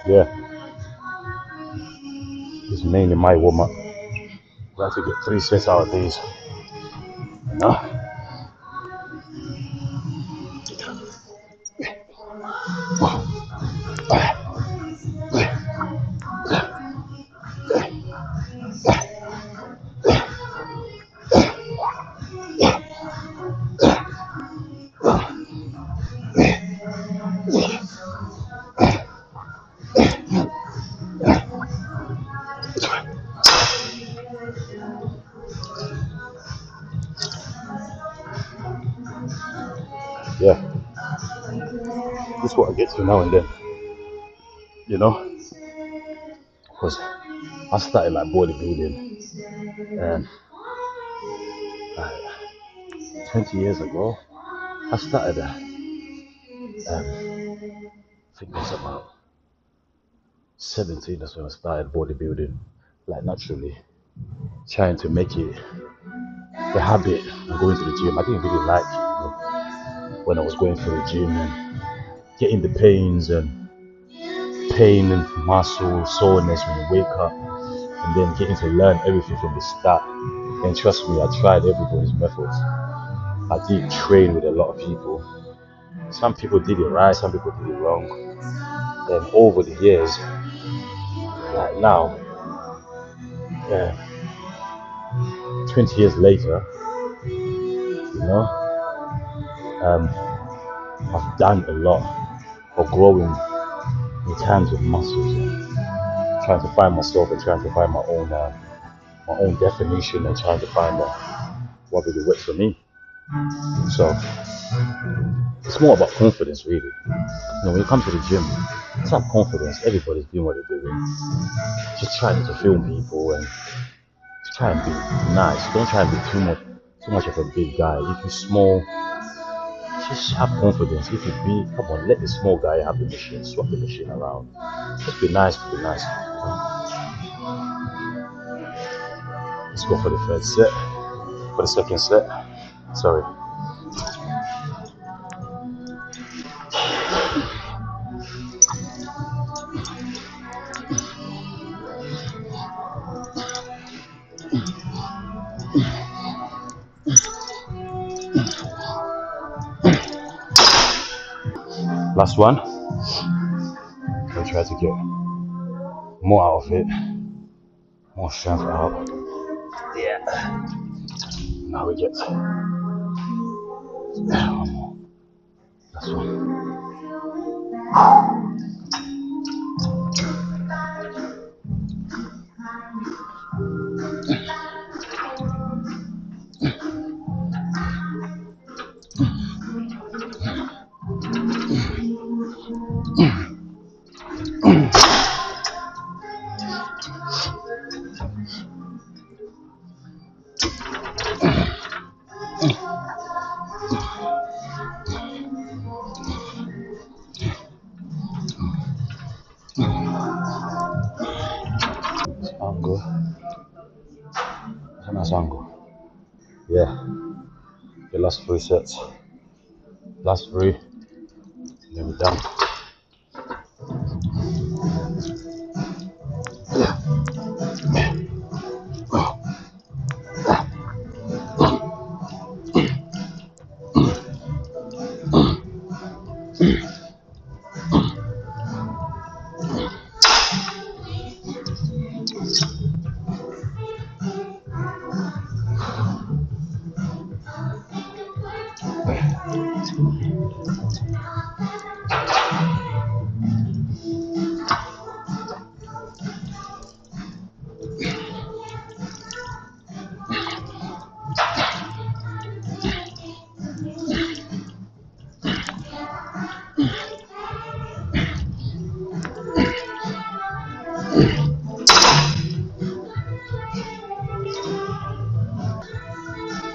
Yeah, this is mainly my warm up. We have to get 3 sets out of these. You know? Yeah, this is what I get to now and then. You know, because I started like bodybuilding and 20 years ago. I started I think it was about 17. That's when I started bodybuilding, like naturally, trying to make it the habit of going to the gym. I didn't really like it, when I was going to the gym and getting the pains and pain and muscle soreness when you wake up, and then getting to learn everything from the start. And trust me, I tried everybody's methods. I did train with a lot of people. Some people did it right, some people did it wrong. And over the years, like now, uh, 20 years later, you know, um, I've done a lot of growing in terms of muscles and trying to find myself and trying to find my own definition and trying to find what really works for me. So it's more about confidence, really. When you come to the gym, it's not confidence. Everybody's doing what they're doing. Just trying to film people and try and be nice. Don't try and be too much of a big guy. If you're small, just have confidence. If you're big, come on, let the small guy have the machine, swap the machine around. Just be nice to be nice. Let's go for the third set. For the second set. Sorry. Last one. We'll try to get more out of it. More strength out. Yeah. Now we get one more. Last one. Angle. That's a nice angle. Yeah. The last 3 sets. Last 3. Then we're done.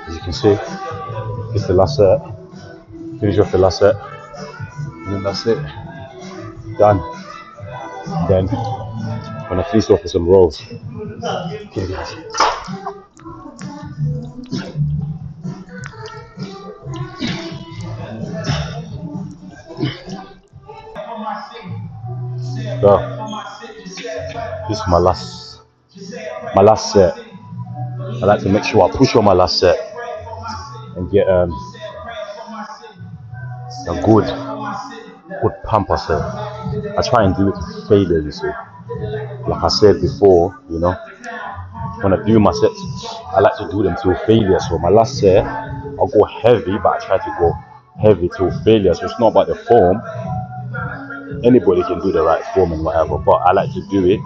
As you can see, it's the last set. Finish off the last set. And then that's it. Done. And then I'm gonna finish off with some rolls. Okay guys. So this is my last set. I like to make sure I push on my last set and get a good pump set. I try and do it to failure, you see. Like I said before, when I do my sets, I like to do them till failure. So my last set, I'll go heavy, but I try to go heavy till failure. So it's not about the form. Anybody can do the right form and whatever, but I like to do it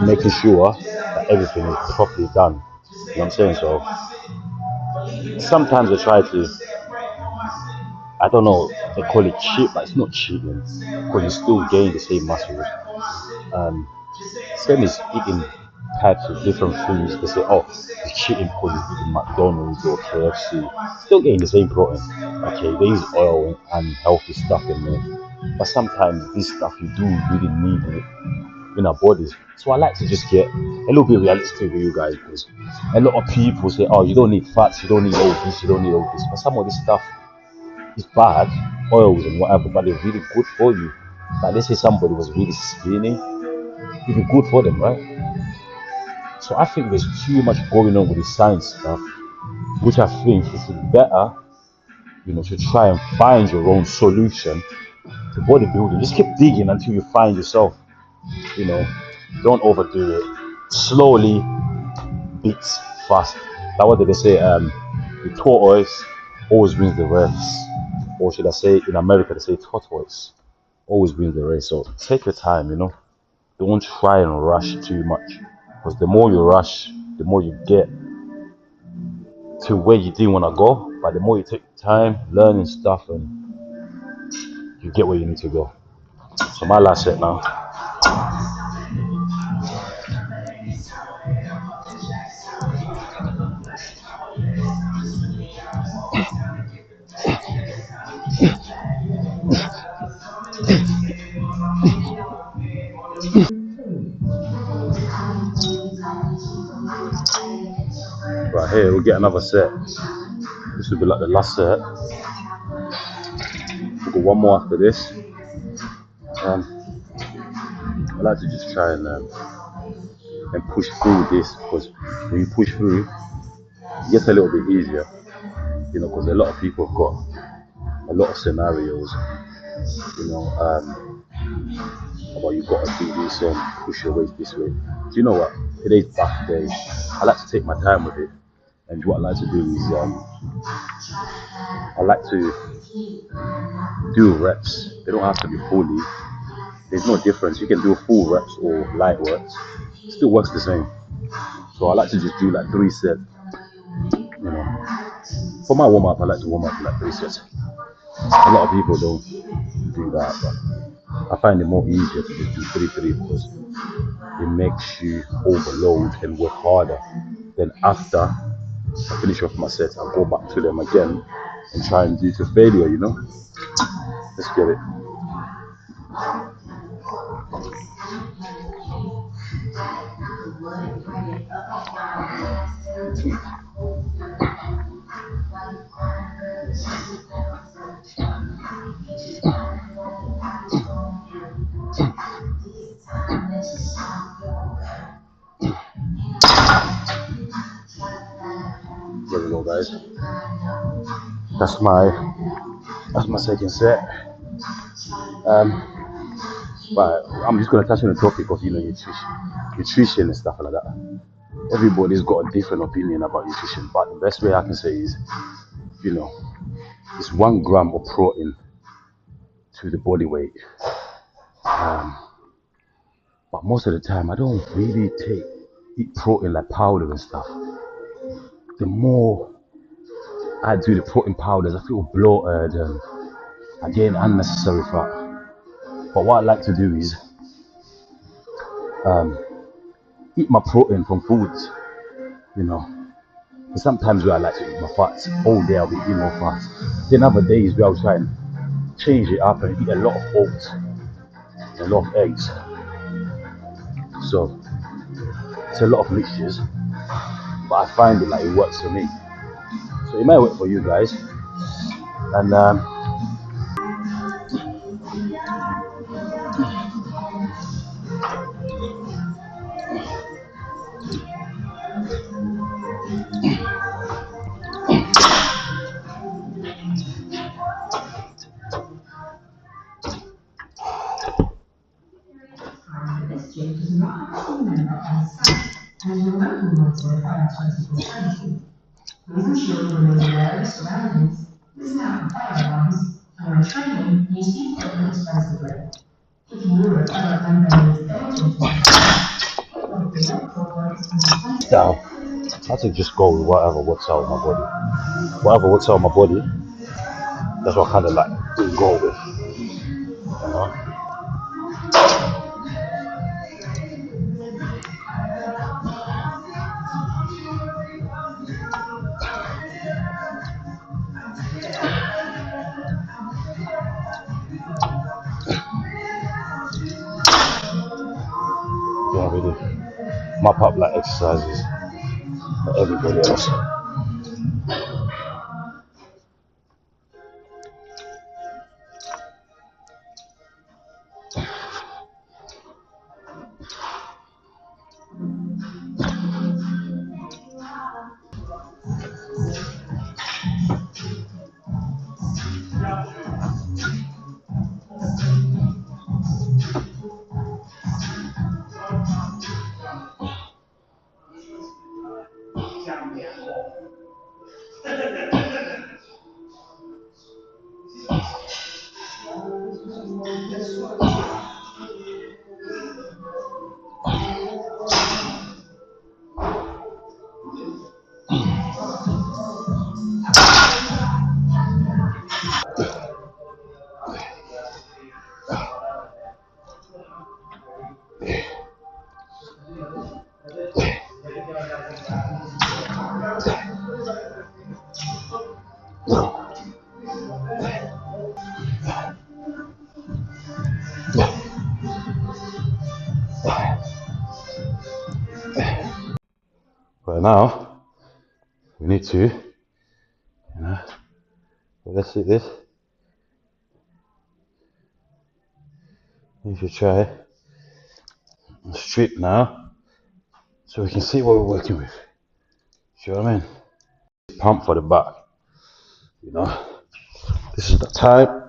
making sure that everything is properly done. You know what I'm saying? So sometimes I try to, I don't know, they call it cheat, but it's not cheating because you still gain the same muscles. Same as eating types of different foods. They say, oh, you're cheating because you're eating McDonald's or KFC. Still getting the same protein. Okay, there is oil and healthy stuff in there. But sometimes this stuff you do really need it in our bodies. So I like to just get a little bit realistic with you guys because a lot of people say, oh, you don't need fats, you don't need all this, you don't need all this. But some of this stuff is bad, oils and whatever, but they're really good for you. Like let's say somebody was really skinny, it'd be good for them, right? So I think there's too much going on with the science stuff, which I think is better, to try and find your own solution to bodybuilding. Just keep digging until you find yourself, you know. Don't overdo it. Slowly beats fast. Like what did they say? The tortoise always wins the race. Or should I say in America they say tortoise always wins the race. So take your time, Don't try and rush too much. Because the more you rush, the more you get to where you didn't want to go. But the more you take time learning stuff and you get where you need to go. So my last set now. Right here we'll get another set. This will be like the last set. We'll go one more after this. I like to just try and push through this because when you push through, it gets a little bit easier. Because a lot of people have got a lot of scenarios. About you got to do this and push your weight this way. Do you know what? Today's back day. I like to take my time with it, and what I like to do is I like to do reps. They don't have to be fully. There's no difference. You can do full reps or light reps. It still works the same. So I like to just do like 3 sets. For my warm up, I like to warm up for like 3 sets. A lot of people don't do that, but I find it more easier to just do 3 because it makes you overload and work harder. Then after I finish off my sets, I'll go back to them again and try and do to failure, Let's get it. There we go, guys. That's my second set. But I'm just gonna touch on the topic of nutrition and stuff like that. Everybody's got a different opinion about nutrition, but the best way I can say is, it's 1 gram of protein to the body weight. But most of the time, I don't really eat protein like powder and stuff. The more I do the protein powders, I feel bloated and I gain unnecessary fat. But what I like to do is eat my protein from foods, And sometimes where I like to eat my fats, all day I'll be eating more fats. Then other days where I'll try and change it up and eat a lot of oats, a lot of eggs. So it's a lot of mixtures, but I find it like it works for me. So it might work for you guys. And Now, I have to just go with whatever works out with my body. Whatever works out with my body, that's what I kind of like to go with. You know? You don't really mop up like exercises for everybody else. But now, we need to, let's see this. We should try strip now, so we can see what we're working with. See what I mean? Pump for the back, This is the type